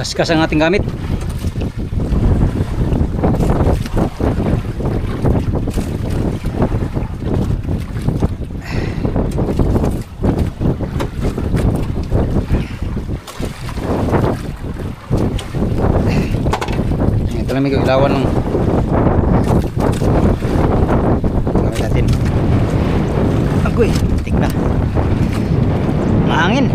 Kaskas ang ating gamit. Ito lang may ilawan ng gamit natin. Agoy, tik na. Mahangin.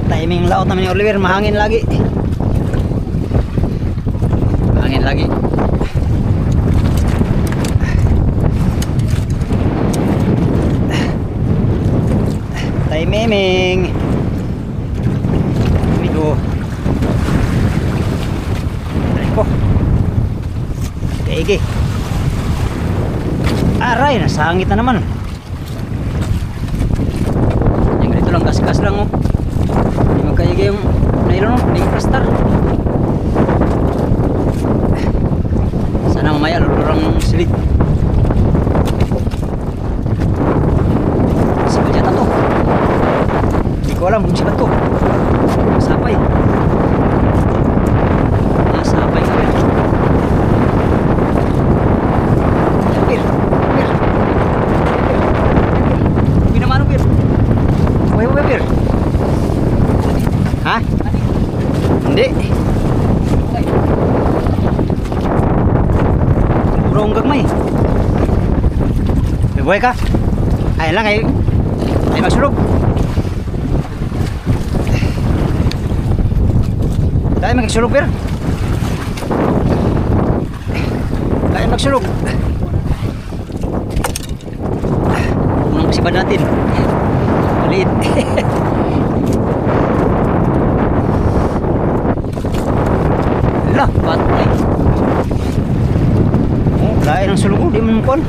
Timing laot namin ni Oliver, mahangin lagi. Mahangin lagi. Timing. Amigo. Ko. Kaigi. Aray, nasangit na naman. Yung ganito lang, gas-gas lang oh. Hindi magkaigi yung nylon oh, hindi plaster. Sana mamaya lulurang silid. Sibat yata to. Hindi ko alam kung sibat to. Masapay. Masapay ka rin. Bir, bir. Bir naman bir. Uy, bir. Ha? Hindi. Burong gagmay. May buhay ka? Ay lang ay magsulog. Dahil magsulog bir. Dahil magsulog. Unang pasibad natin. Maliit. Lah, patay. Oh, lain ang sulog, di man kon.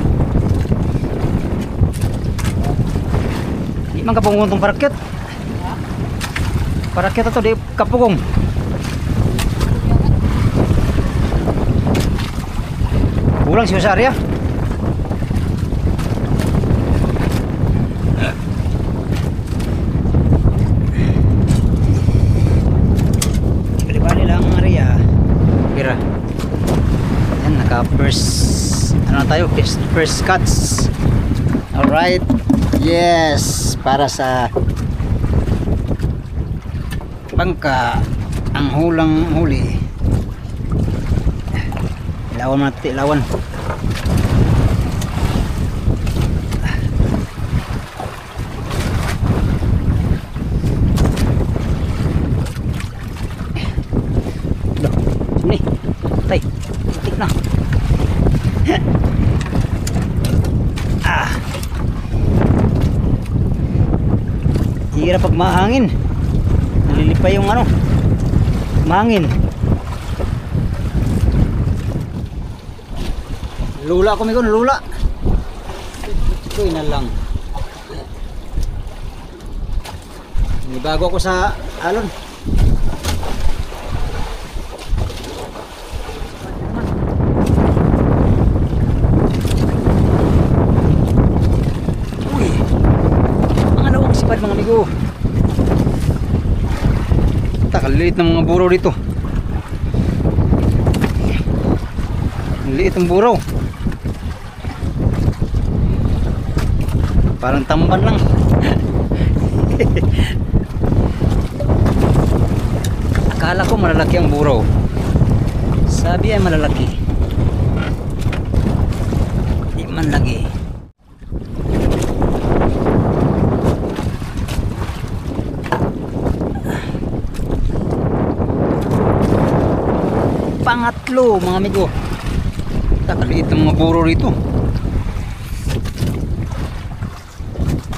Di man kapungong tong parakyat. Parakyat ato di kapugong. Kulang siya sa area. Bali-bali lang ang area. Pira. Yan, naka first ano na tayo, first cuts. Alright. Yes, para sa bangka ang hulang huli. Ilawan natin, ilawan. Sini, tay, tik na. Hirap pag mahangin. Nalilipay yung ano, mahangin. Lula ko migon, lula. Ito na lang. Nibago ako sa alon. Uy. Mga lawang sipad mga amigo. Takaliit ng mga buraw dito. Liit ang buraw. Parang tamban lang. Akala ko malalaki ang buraw. Sabi ay malalaki. Di man lagi. Pangatlo mga amigo. Takaliit ang mga buraw rito.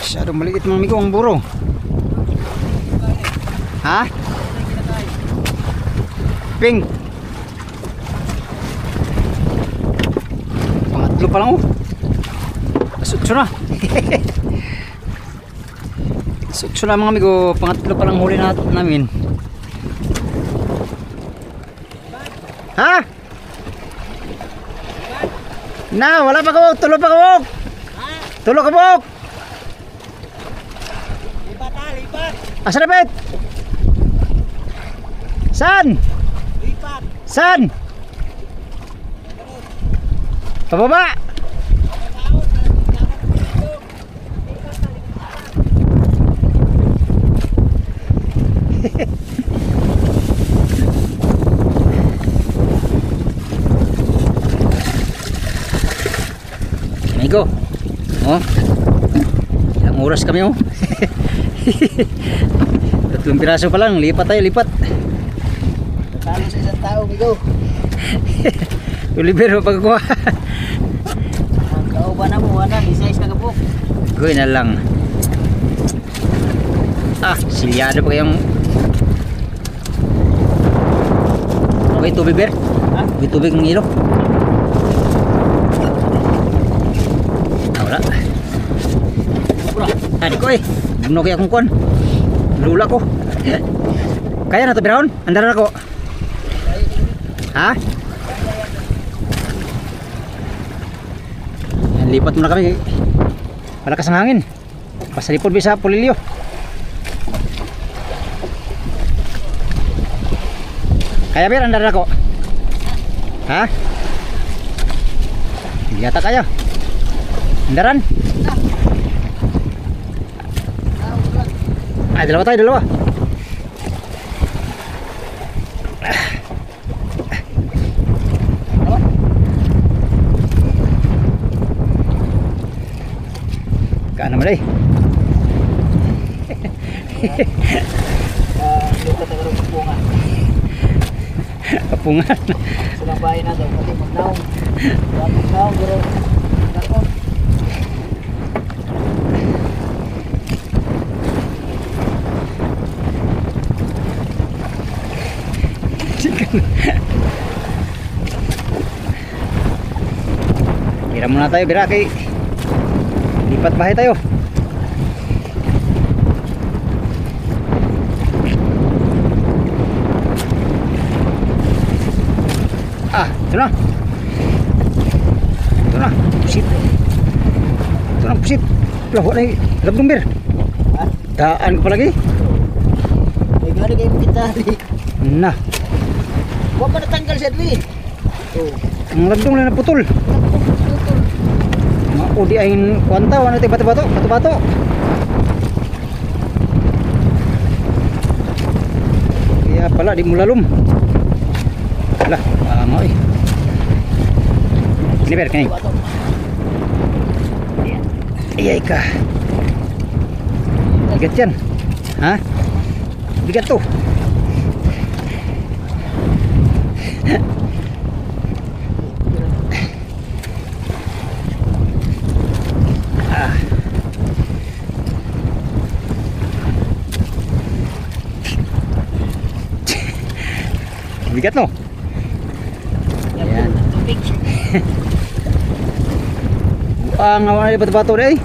Masyadong maliit mga amigo ang buro. Ha? Pink. Pangatlo pa lang oh. Sutso na. Sutso na mga amigo. Pangatlo pa lang huli namin. Ha? Na, wala pa kabog. Tulo pa kabog. Tulo kabog. Lipat. Asa na bet? Saan? Saan? Pababa. Amigo. Oh. Ilang oras kami oh. 3 piraso pa lang, lipat tayo, lipat. Talo sa isang tao, amigo. Oliver, pagkuha. Ang kauban na mo, wala, di-size ka kapok. Gawin na lang. Ah, silyado pa kayong. May tubig, Ber? Ha? May tubig ng ilo? Ah, wala. Ah, di ko eh. Buno kaya akong kuhan. Lula ko. Kaya na ito, Birahon? Andar na ako. Ha? Yan, lipat muna kami. Malakas ang hangin. Pasalipod bisa pulilyo. Kaya Bir, andar na ako. Ha? Hindi yata kaya. Andaran? Ay, dalawa tayo, dalawa. Kaan naman eh. Lupa tayo rin kapungan. Kapungan. Silang bahay na daw, pati magnaong. Magnaong, pero nakon. Bira muna tayo, bira kay lipat bahay tayo. Ah, ito na. Ito na, pusit. Ito na, pusit. Laho na yung labdong bir. Ha? Daan ko pa lagi. May gano'n kayo magkitali. Na, Huwag pa natanggal siya, Dwi. Oh. ang labdong na naputol. Maudi ay kwanta, wala tayo bato-bato, bato-bato. Kaya pala, di mo lalom. Wala, pango eh. Ini ber, kini. Iyay ka. Bigat yan. Ha? Bigat to. Ah. Bigat no? Ayan. Ang awan ay bato-bato deh.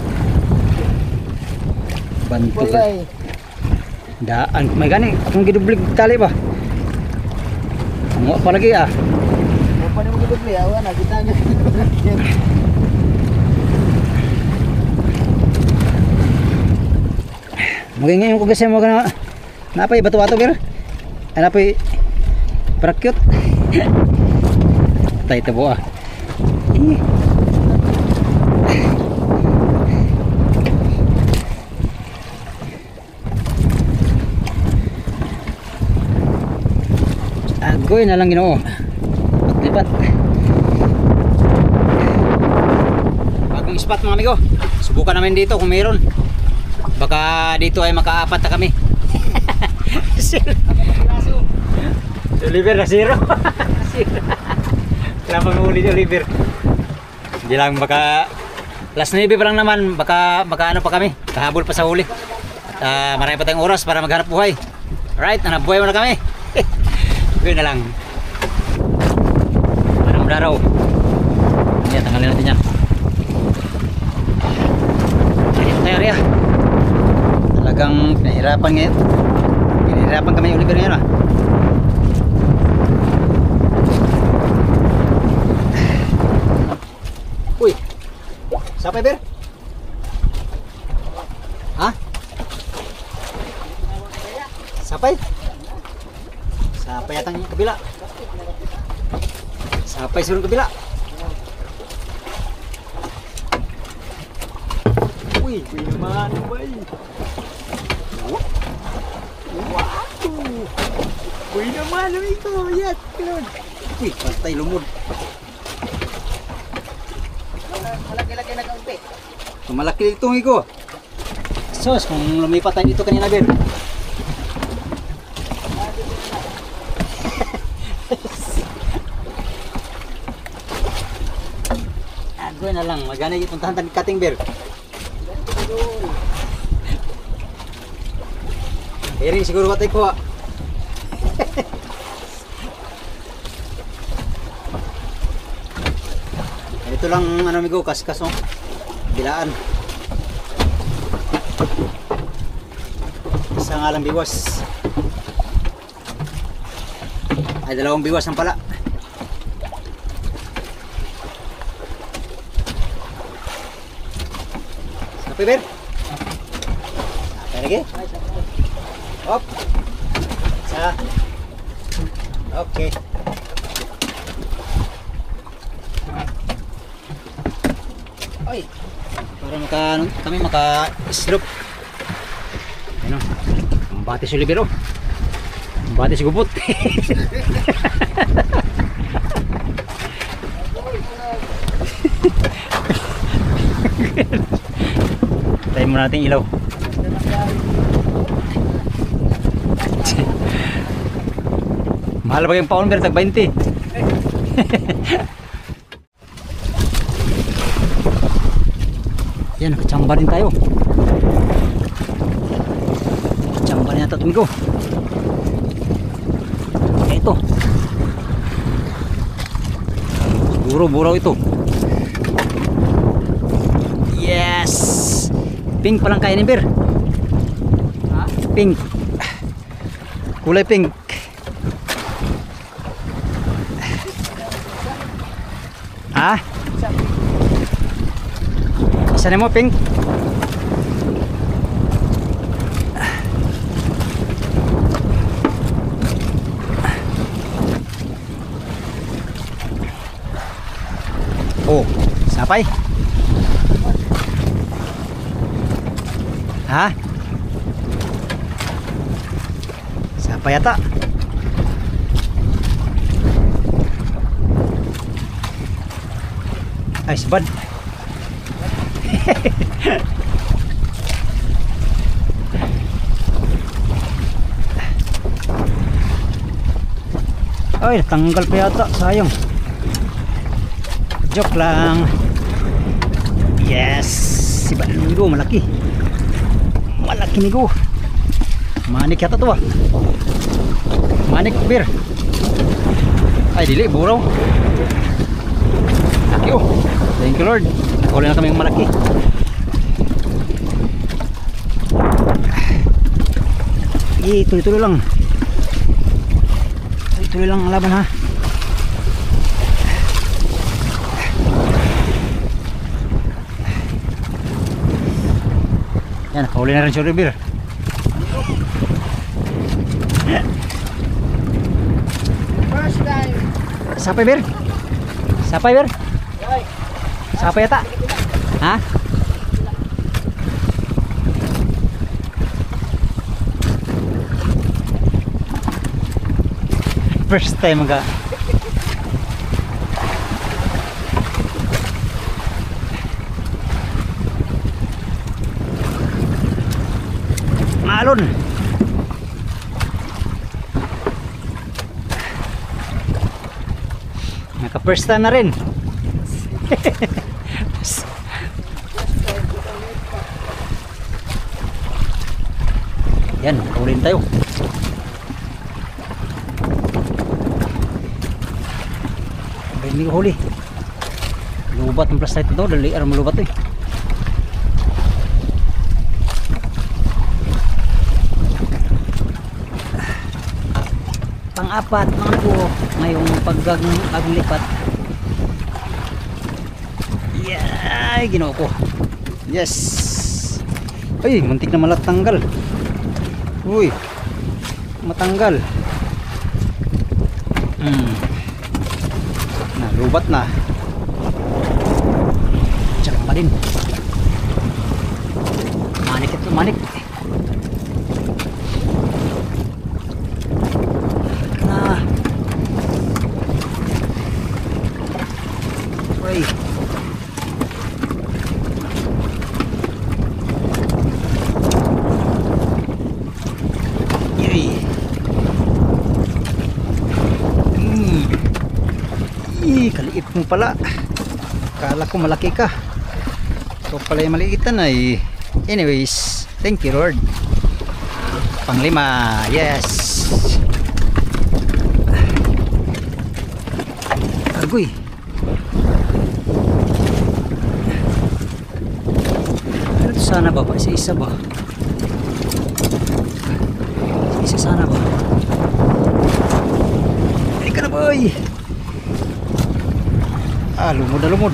Bantu ka. Walay. Daan may gani akong gidublig tali ba? Ang pa lagi ah. Huwag pa naman gudubli, awa na, kita nga. Mugay ngayon ko kasi mo na napay bato-bato ber. Napay parakyut. Tay tabo ah. Agoy na lang Ginoo. Lipat. Bagong spot mga amigo. Subukan namin dito kung mayroon. Baka dito ay makaapat na kami. Oliver na zero. Kailangan mag-uli ni Oliver. Hindi lang baka last 9 pa lang naman. Baka ano pa kami. Kahabol pa sa huli. At marami pa tayong oras para maghanap buhay. Alright, hanap buhay muna kami. Gawin na lang. Parang daraw. Ayan, tanggalin natin yan. Ayan tayo, Ria. Talagang pinahirapan ngayon. Pinahirapan kami yung Oliver ngayon ah. Uy, sapay ber? Ha? Sapay? Sapay yata yung kabila. Sapay siguro yung kabila. Uy, naman, bay. Wow! Uy naman, ito. Yes, ganun. Uy, pantay lumod. Malaki-laki na kaunti. Malaki itong higo. Sos, kung lumipat tayo dito kanina, Bir. Agoy na lang, magana yung puntahan tayo kating, Bir. Eri siguro ka tayo kuha. Ito lang ano migo, kaskas oh. Bilaan. Isa nga lang biwas. Ay, dalawang biwas ang pala. Sapi, Bir? Sapi lagi? Hop. Isa. Okay. Ay. Para kami maka-slope. Ano? Ang bati si Olivero. Ang bati si Gubot. Tayo muna natin ilaw. Mahal ba yung paon, pero tag 20? Yan, nakachamba rin tayo. Nakachamba rin yata tumigo. Ito. Buro-buraw ito. Yes! Pink palang kainin, Bir. Ha? Pink. Kulay pink. Ha? Isa na mo, pink. Oh, sapay. Ha? Sapay yata. Ay, sebad. Ay, tanggal pa yata. Sayang. Joke lang. Yes. Sebad minggu, malaki. Malaki minggu. Manik yata to ah. Manik, Bir. Ay, dili, buraw. Laki oh. Thank you Lord. Nakahuli na kami yung malaki. Tuloy-tuloy lang. Tuloy-tuloy lang ang laban ha. Yan, nakahuli na rin si Olivero. First time. Sapay, Bir? Sapay, Bir? Sapay yata? Ha? First time mga alon. Naka first time na rin. Yan, ulit tayo. Hindi ko huli. Lubat ang plastic ito, dali araw malubat eh. Pang-apat mga po ngayong pag-agong lipat. Yay, ginawa ko. Yes. Ay, muntik na malatanggal. Uy, matanggal. Nalubat na. Tsaka pa din. Manik ito, manik. Na. Uy. Yay. Kaliit mo pala. Kala ko malaki ka. So pala yung maliitan ay. Anyways, thank you Lord. Panglima, yes. Agoy. Ano to sana ba? Isa-isa ba? Isa sana ba? Ay ka na boy. Lumod na lumod.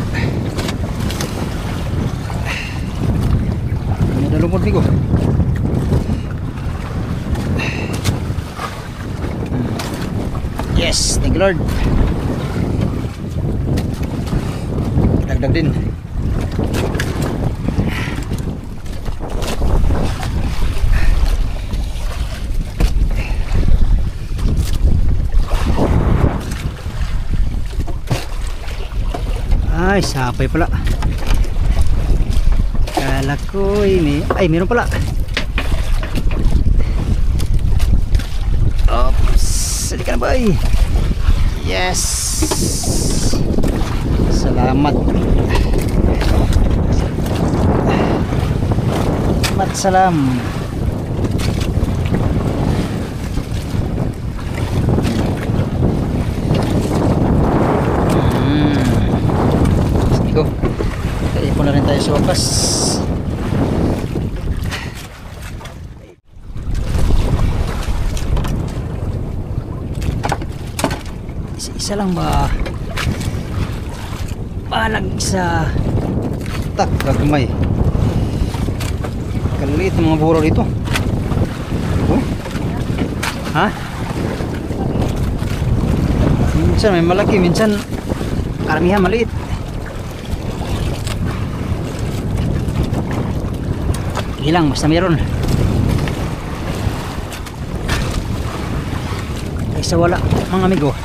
Lumod na lumod nigo. Yes, thank you Lord. Dagdag din. Ay, sapay pala. Kala ko ini. Ay, meron pala. Oops. Sali ka na ba? Yes. Salamat. Salamat salam. Go. Ipon na rin tayo sa wakas. Isa lang ba? Palag isa. Tak, gagmay. Kaliit ang mga buraw dito. Oh? Ha? Minsan may malaki, minsan karamihan maliit. Hilang, basta meron. Kaysa wala, mga amigo.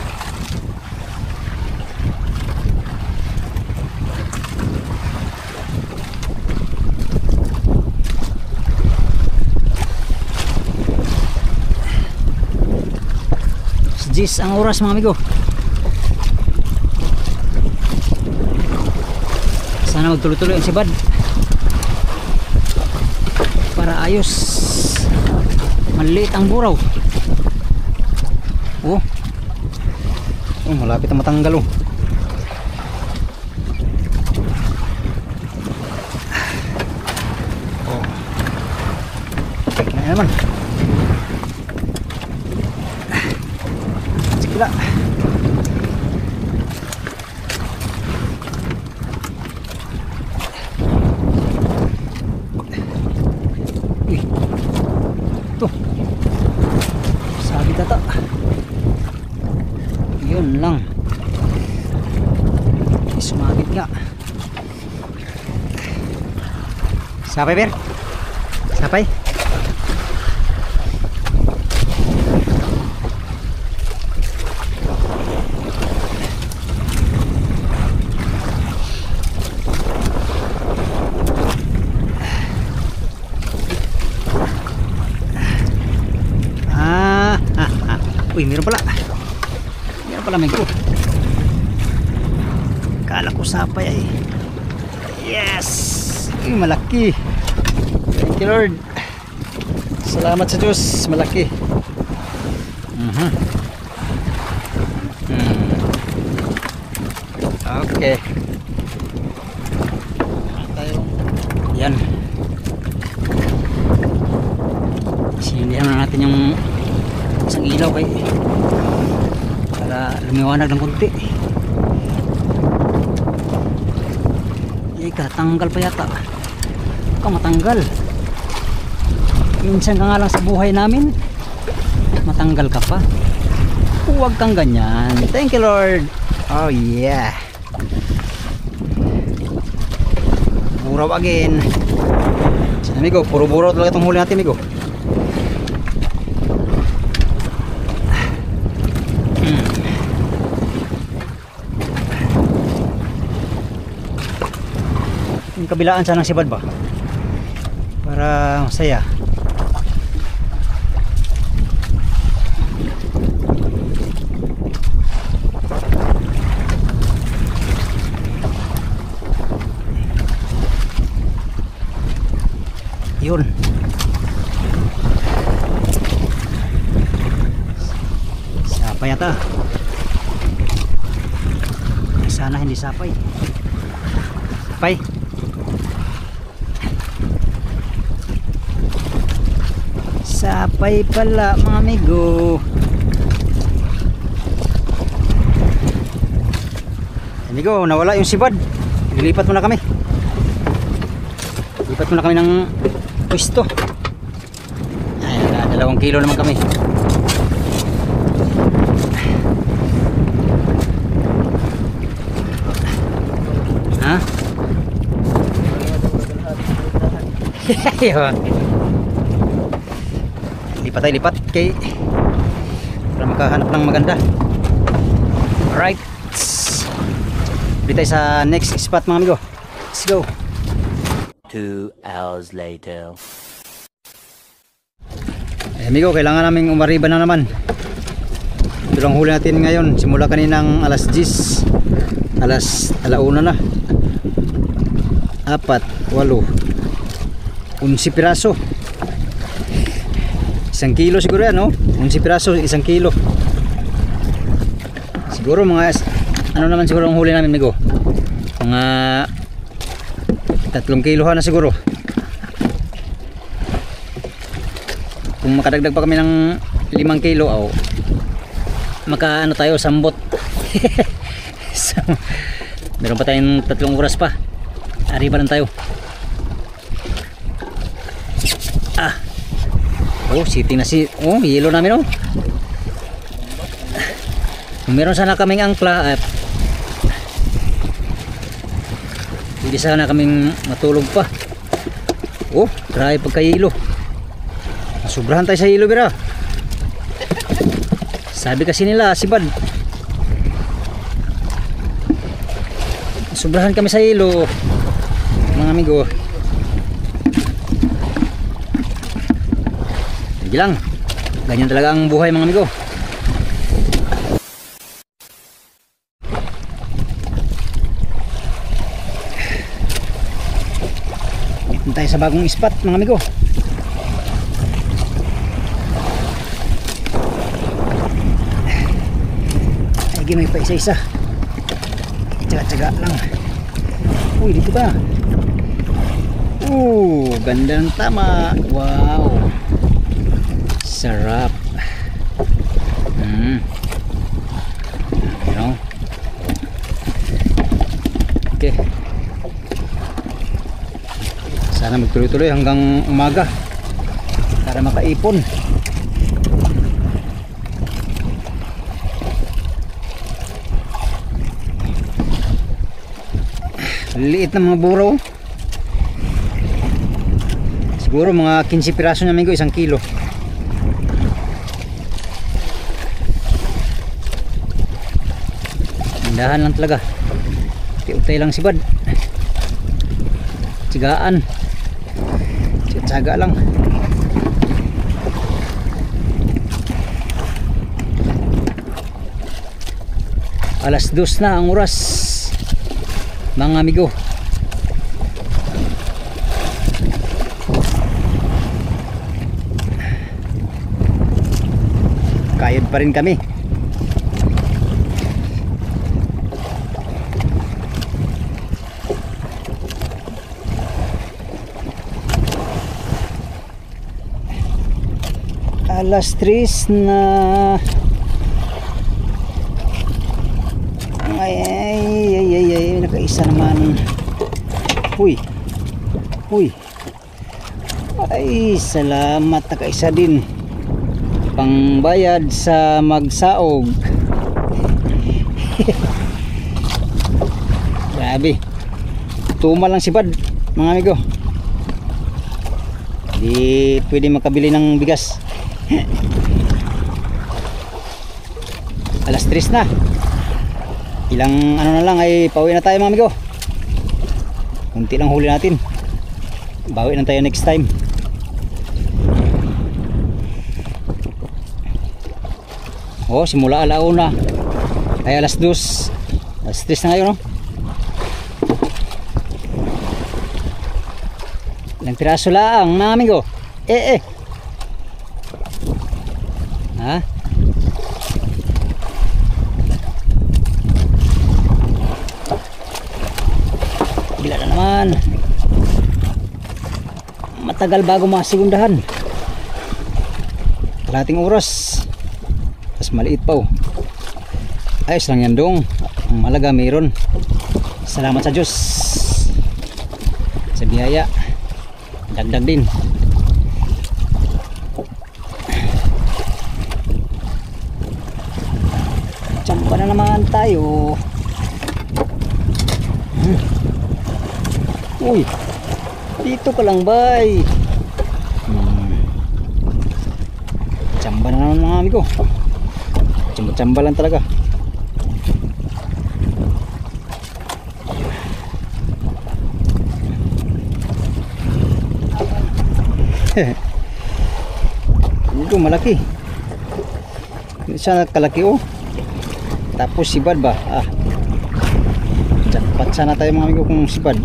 Jis ang oras mga amigo. Sana magtuloy-tuloy ang sibad para ayos. Maliit ang buraw. Oh, malapit na matanggal. Oh, okay na naman. Sikila. Tuh, sabi tata. Yun lang. Sumabit nga. Sapay ber? Sapay? Uy, meron pala. Meron pala may ko. Kala ko sapay ay. Yes! Uy, malaki. Thank you Lord. Salamat sa Diyos. Malaki. Okay. Yan. Sindihan na natin yung isang ilaw kay para lumiwanag ng konti. Ika, tanggal pa yata. Ikaw matanggal. Minsan ka nga lang sa buhay namin matanggal ka pa. Huwag kang ganyan. Thank you, Lord. Oh yeah. Buraw again. Amigo, puro buraw talaga itong huli natin, amigo. Yung kabilaan sana ng sibad ba? Para masaya. Yun. Sapay yata. Sana hindi sapay. Sapay. Sapay pala mga amigo. Amigo, nawala yung sibad. Lilipat muna kami. Lipat muna kami ng pwesto. Ay, 2 kilo naman kami. Ha? Lipat tayo, lipat kay para makahanap ng maganda. Alright, dito tayo sa next spot mga amigo. Let's go. 2 hours later. Eh, amigo, kailangan naming umariba na naman. Ito lang huli natin ngayon. Simula kaninang alas 10, alauna na. 4, 8, 11 piraso. 1 kilo siguro yan, no? 11 piraso, 1 kilo. Siguro mga ano naman siguro ang huli namin, amigo? Mga 3 kilohan na siguro. Kung makadagdag pa kami ng 5 kilo, oh, maka ano tayo, sambot. So, meron pa tayong 3 oras pa. Arriba lang tayo. Oh, sitting na oh, yelo namin, oh. Kung meron sana kaming angkla, hindi sana kaming matulog pa. Oh, grabe pagka-yelo. Sobrahan tayo sa yelo, bira. Sabi kasi nila, sibad. Sobrahan kami sa yelo, mga amigo. Sige lang. Ganyan talaga ang buhay, mga amigo. Ito tayo sa bagong spot, mga amigo. Ay, may pa isa-isa. Tsaga-tsaga lang. Uy, dito ba? Ganda ng tama. Wow. Sarap. You know? Okay. Sana magtuloy-tuloy hanggang umaga para makaipon. Liit na mga buraw. Siguro mga 15 piraso na, amigo, 1 kilo. Dahan lang talaga. Tiutay lang sibad. Tigaan. Tsaga lang. Alas 2 na ang oras, mga amigo. Kayod pa rin kami. Alas 3 na. Ay, nakaisa naman. Huy. Ay, salamat, nakaisa din. pangbayad sa magsaog. Grabe, tuma lang si Bad mga amigo, di pwede makabili ng bigas. Alas 3 na, ilang ano na lang ay pauwi na tayo mga amigo. Kunti lang huli natin, bawi na tayo next time. Oh, simula alauna ay alas 2, alas 3 na ngayon, no? Ilang piraso lang mga amigo. Ha? Bila na naman, matagal bago masigundahan. Kalating oras, tas maliit pa, oh. Ayos lang yan dong, ang malaga mayroon. Salamat sa Diyos sa biyaya, dagdag din. Tsamba na naman tayo. Uy, dito ka lang bay. Tsamba na naman mga amigo, tsamba lang talaga. Ito malaki, hindi siya kalaki, oh. Tapos sibad ba, jackpot sana tayo mga amigo kung sibad.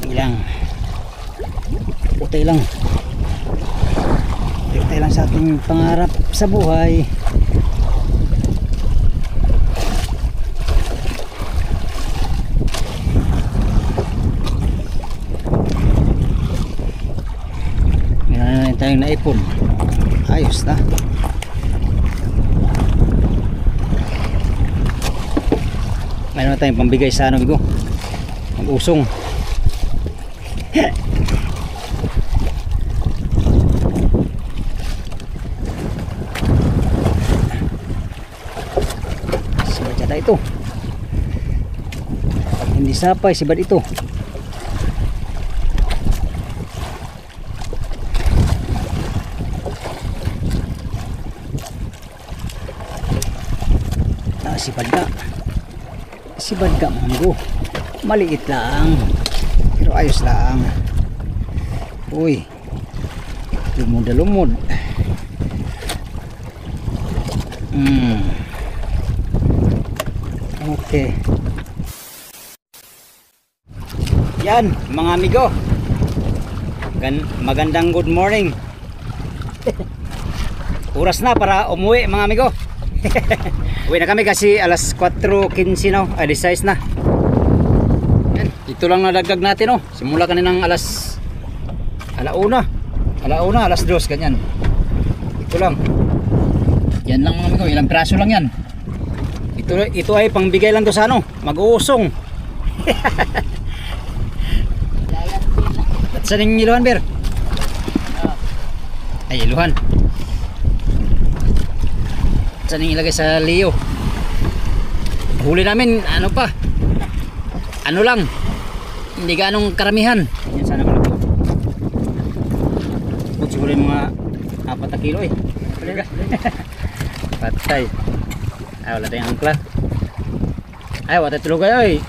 Ilang utay lang sa ating pangarap sa buhay. Meron na tayong naipon, ayos na. Meron na tayong pambigay sa ano, bigo, mag-usong. Sibad ito, hindi sapay, sibad ito. Sibad ka manggo, maliit lang pero ayos lang. Uy, lumod na lumod. Okay, yan mga amigo, magandang good morning. Oras na para umuwi mga amigo. Uwi na kami kasi alas 4:15 na, 16 na. Yan, ito lang nadagdag natin, oh. Simula kaninang alauna, alas 2 ganyan. Ito lang. Yan lang mga amigo, ilang piraso lang yan. Ito ay pangbigay lang to sa ano, mag-uusong. At saan yung iluhan, Ber? Ay, iluhan. Saan yung ilagay sa Leo? Huli namin, ano pa? Ano lang, hindi ganong karamihan. Yan sana malaki. Siguro siguro yung mga 4 na kilo eh. Patay. Ay, wala tayong angkla. Ay, wala tulog kayo eh.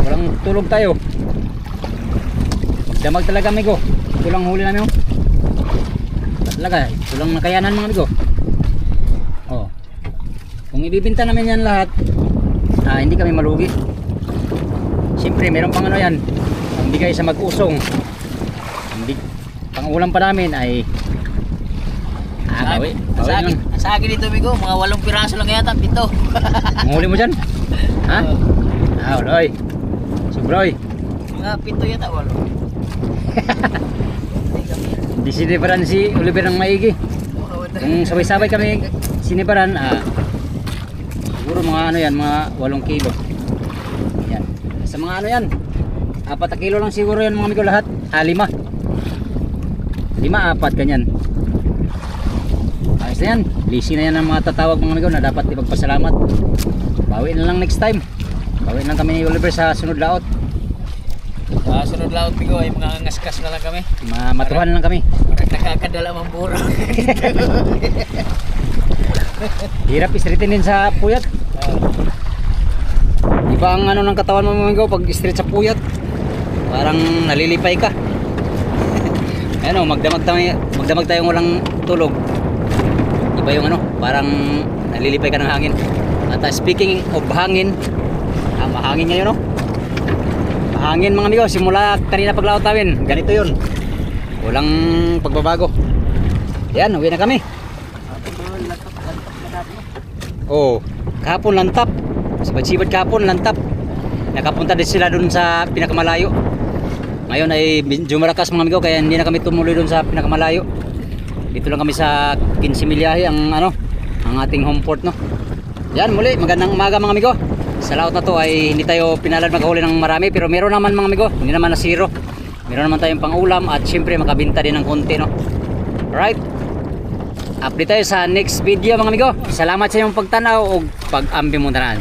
Walang tulog tayo. Magdamag talaga amigo. Ito lang huli namin, oh. Talaga, ito lang nakayanan mga amigo. Oh. Kung ibibenta namin yan lahat, hindi kami malugi. Siyempre, meron pang ano yan, ang bigay sa mag-usong. Pang ulam pa namin ay bawi sa akin dito amigo, mga 8 piraso lang yata, 7. Ang huli mo dyan? Ha? Uloy. Sobroy. Mga 7 yata, 8. Hindi sinibaran si Oliver ng maigi. Kung sabay-sabay kami sinibaran, siguro mga ano yan, mga 8 kilo. Yan. Sa mga ano yan, 4 kilo lang siguro yan mga amigo lahat. 5. 5, 4 ganyan. Ayos na yan. Lisi na yan ang mga tatawag mga amigo na dapat ipagpasalamat. Bawi na lang next time. Bawi na lang kami ni Oliver sa sunod laot. Sunod laot bigo ay mga ngaskas na lang kami. Matuhan na lang kami. Parang nakakadala mang buro. Hirap isritin din sa puyat. Iba ang ano ng katawan mo mga amigo pag istrit sa puyat. Parang nalilipay ka. Ano, magdamag tayong walang tulog. Iba yung ano, parang nalilipay ka ng hangin. At speaking of hangin, mahangin ngayon no? Mahangin mga amigo, simula kanina paglaot namin, ganito yun. Walang pagbabago. Yan, uwi na kami. Oh, kahapon lantap. Sibad-sibad kahapon lantap. Nakapunta din sila dun sa pinakamalayo. Ngayon ay medyo malakas mga amigo kaya hindi na kami tumuloy dun sa pinakamalayo. Dito lang kami sa 15 milyahe ang ano, ang ating home port no. Yan muli, magandang umaga mga amigo. Sa laot na to ay hindi tayo pinalad maghuli ng marami pero meron naman mga amigo, hindi naman na zero. Meron naman tayong pang-ulam at syempre makabenta din ng konti no. Alright. Update tayo sa next video mga amigo. Salamat sa inyong pagtanaw o pag-ambi mo tanan.